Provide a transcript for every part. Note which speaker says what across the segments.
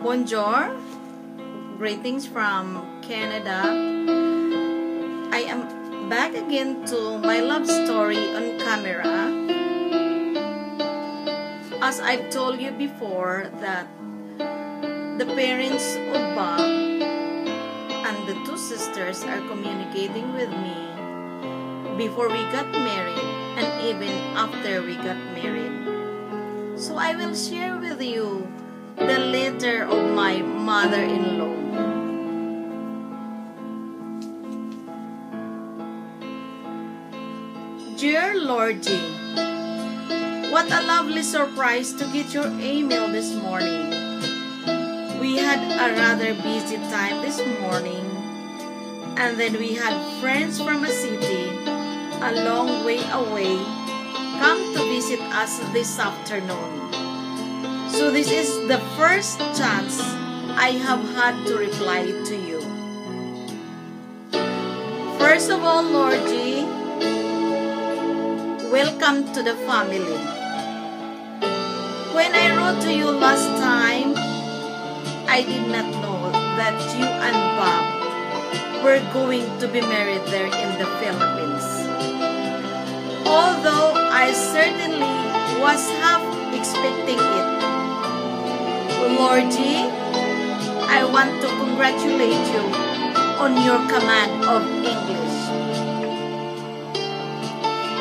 Speaker 1: Bonjour, greetings from Canada. I am back again to my love story on camera. As I've told you before that the parents of Bob and the two sisters are communicating with me before we got married and even after we got married. So I will share with you the letter of my mother-in-law. Dear Lorgie, what a lovely surprise to get your email this morning. We had a rather busy time this morning, and then we had friends from a city a long way away come to visit us this afternoon. So this is the first chance I have had to reply to you. First of all, Lorgie, welcome to the family. When I wrote to you last time, I did not know that you and Bob were going to be married there in the Philippines. Although I certainly was half expecting it. Lorgie, I want to congratulate you on your command of English.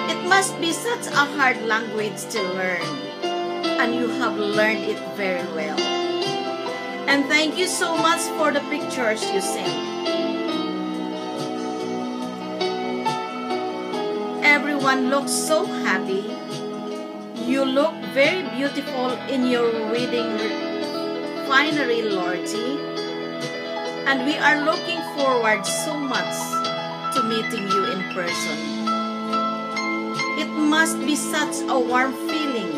Speaker 1: It must be such a hard language to learn, and you have learned it very well. And thank you so much for the pictures you sent. Everyone looks so happy. You look very beautiful in your wedding finery, Lorgie, and we are looking forward so much to meeting you in person. It must be such a warm feeling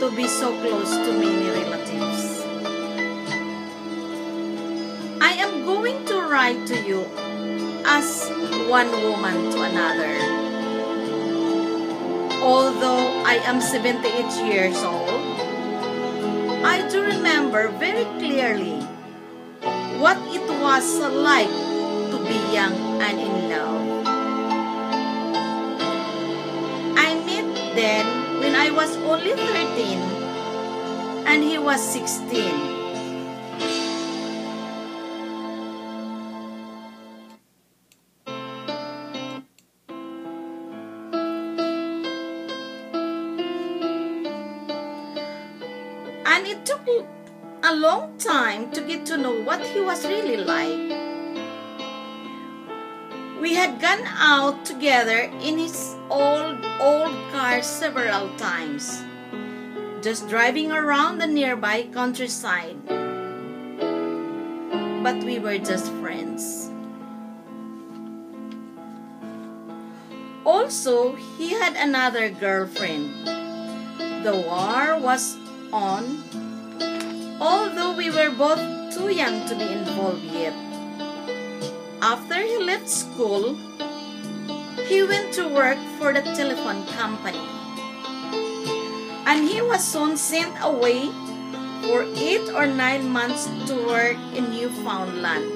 Speaker 1: to be so close to many relatives. I am going to write to you as one woman to another. Although I am 78 years old, I do remember very clearly what it was like to be young and in love. I met then when I was only 13 and he was 16. And it took a long time to get to know what he was really like. We had gone out together in his old car several times, just driving around the nearby countryside. But we were just friends. Also, he had another girlfriend. The war was on, although we were both too young to be involved yet. After he left school, he went to work for the telephone company, and he was soon sent away for 8 or 9 months to work in Newfoundland.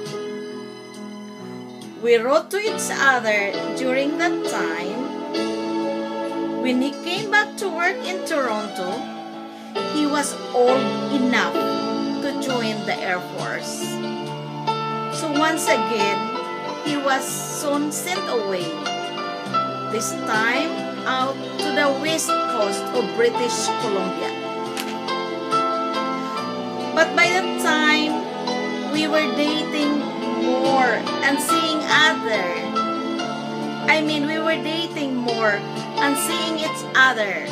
Speaker 1: We wrote to each other during that time. When he came back to work in Toronto, he was old enough to join the Air Force. So once again, he was soon sent away, this time out to the west coast of British Columbia. But by that time, we were dating more and seeing we were dating more and seeing each other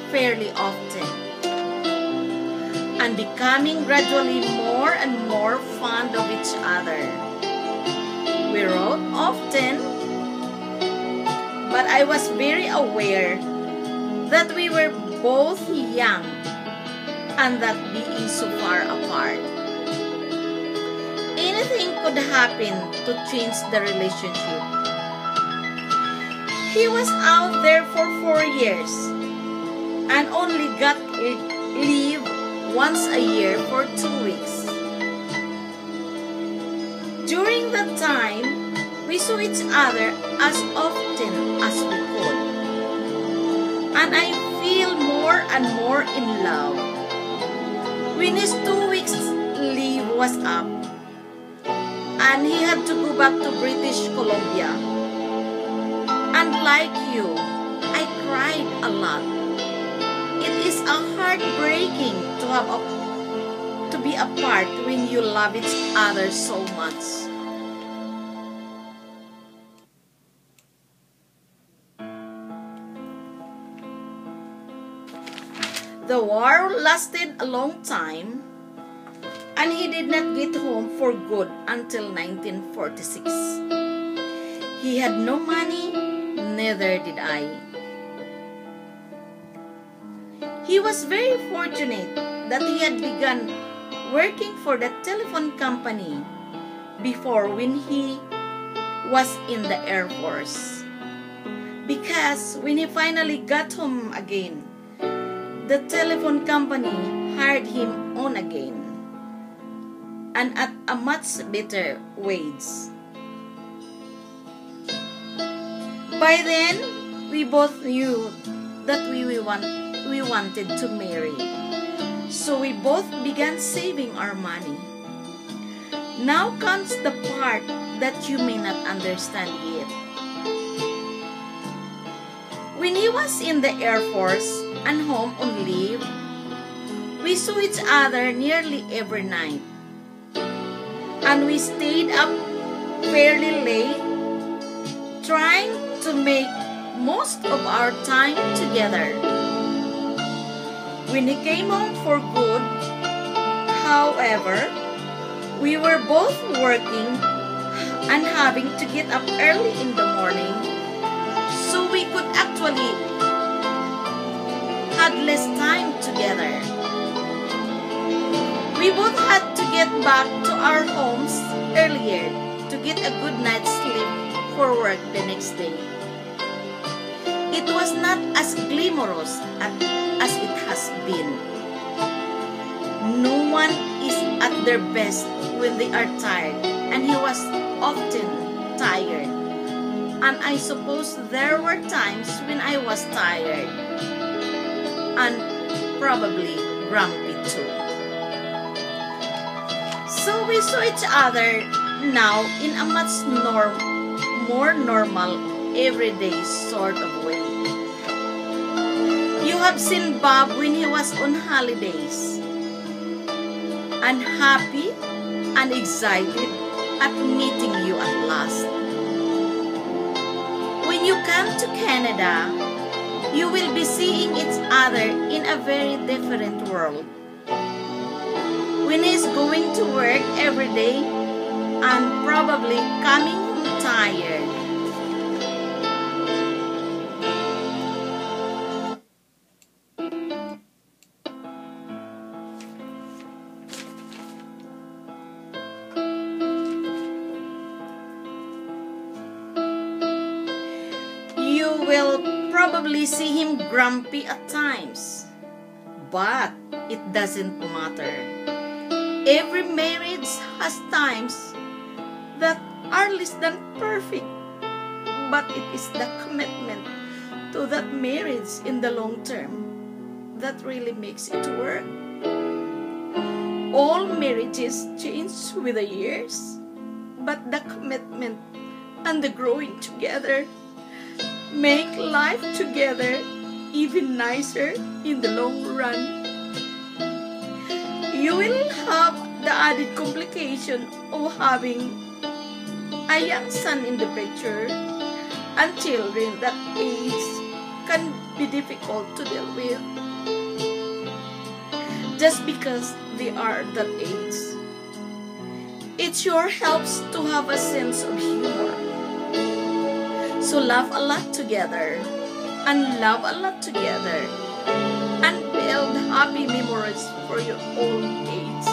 Speaker 1: fairly often, and becoming gradually more and more fond of each other. We wrote often, but I was very aware that we were both young and that being so far apart, anything could happen to change the relationship. He was out there for 4 years and only got leave once a year for 2 weeks. During that time, we saw each other as often as we could. And I feel more and more in love. When his 2 weeks leave was up, and he had to go back to British Columbia. And like you, I cried a lot. It is heartbreaking to be apart when you love each other so much. The war lasted a long time, and he did not get home for good until 1946. He had no money, neither did I. He was very fortunate that he had begun working for the telephone company before when he was in the Air Force. Because when he finally got home again, the telephone company hired him on again, and at a much better wage. By then, we both knew that we wanted to marry, so we both began saving our money. Now comes the part that you may not understand yet. When he was in the Air Force and home on leave, we saw each other nearly every night. And we stayed up fairly late, trying to make most of our time together. When he came home for good, however, we were both working and having to get up early in the morning, so we could actually had less time together. We both had to get back to our homes earlier to get a good night's sleep for work the next day. It was not as glamorous as it has been. No one is at their best when they are tired, and he was often tired. And I suppose there were times when I was tired, and probably grumpy too. So we saw each other now in a much more normal, everyday sort of way. You have seen Bob when he was on holidays, and happy and excited at meeting you at last. When you come to Canada, you will be seeing each other in a very different world. When he's going to work every day and probably coming home tired. You will probably see him grumpy at times, but it doesn't matter. Every marriage has times that are less than perfect, but it is the commitment to that marriage in the long term that really makes it work. All marriages change with the years, but the commitment and the growing together make life together even nicer in the long run. You will have the added complication of having a young son in the picture, and children that age can be difficult to deal with just because they are that age. It sure helps to have a sense of humor. So laugh a lot together, and love a lot together, and build happy memories for your old age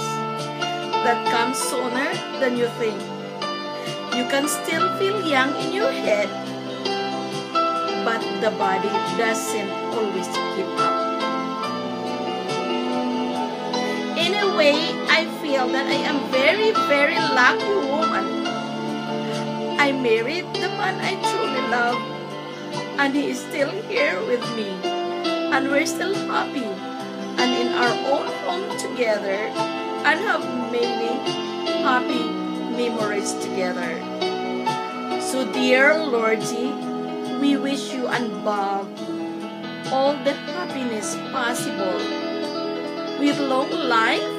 Speaker 1: that comes sooner than you think. You can still feel young in your head, but the body doesn't always keep up. Today, I feel that I am very, very lucky woman. I married the man I truly love, and he is still here with me, and we're still happy and in our own home together and have many happy memories together. So dear Lordzie, we wish you and Bob all the happiness possible, with long life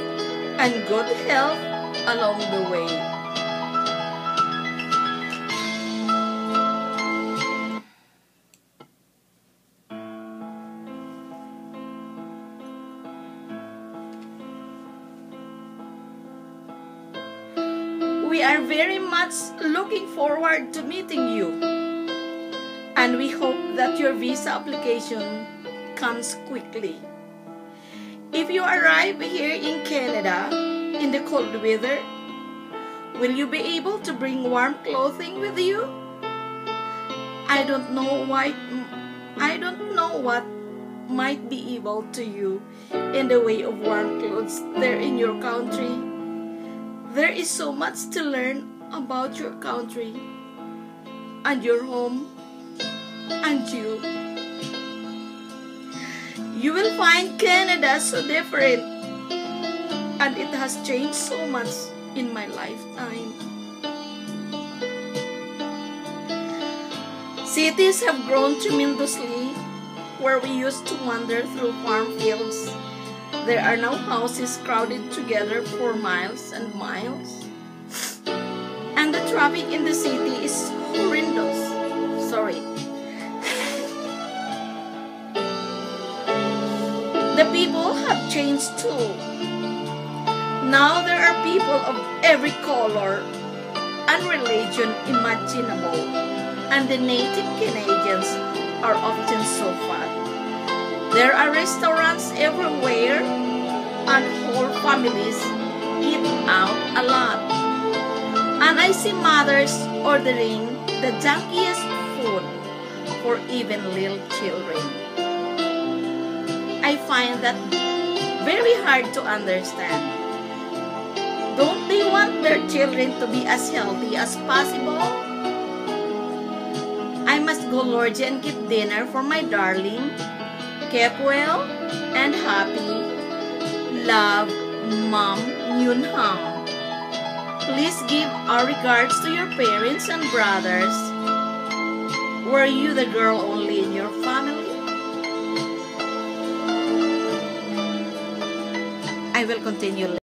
Speaker 1: and good health along the way. We are very much looking forward to meeting you, and we hope that your visa application comes quickly. If you arrive here in Canada in the cold weather, will you be able to bring warm clothing with you? I don't know what might be able to you in the way of warm clothes there in your country. There is so much to learn about your country and your home and you. You will find Canada so different, and it has changed so much in my lifetime. Cities have grown tremendously. Where we used to wander through farm fields, there are now houses crowded together for miles and miles. And the traffic in the city is horrendous. Sorry. The people have changed too. Now there are people of every color and religion imaginable, and the native Canadians are often so fat. There are restaurants everywhere, and whole families eat out a lot. And I see mothers ordering the junkiest food for even little children. I find that very hard to understand. Don't they want their children to be as healthy as possible? I must go, Lordzie, and get dinner for my darling. Keep well and happy. Love, Mom Yunham. Please give our regards to your parents and brothers. Were you the girl only in your family? I will continue later.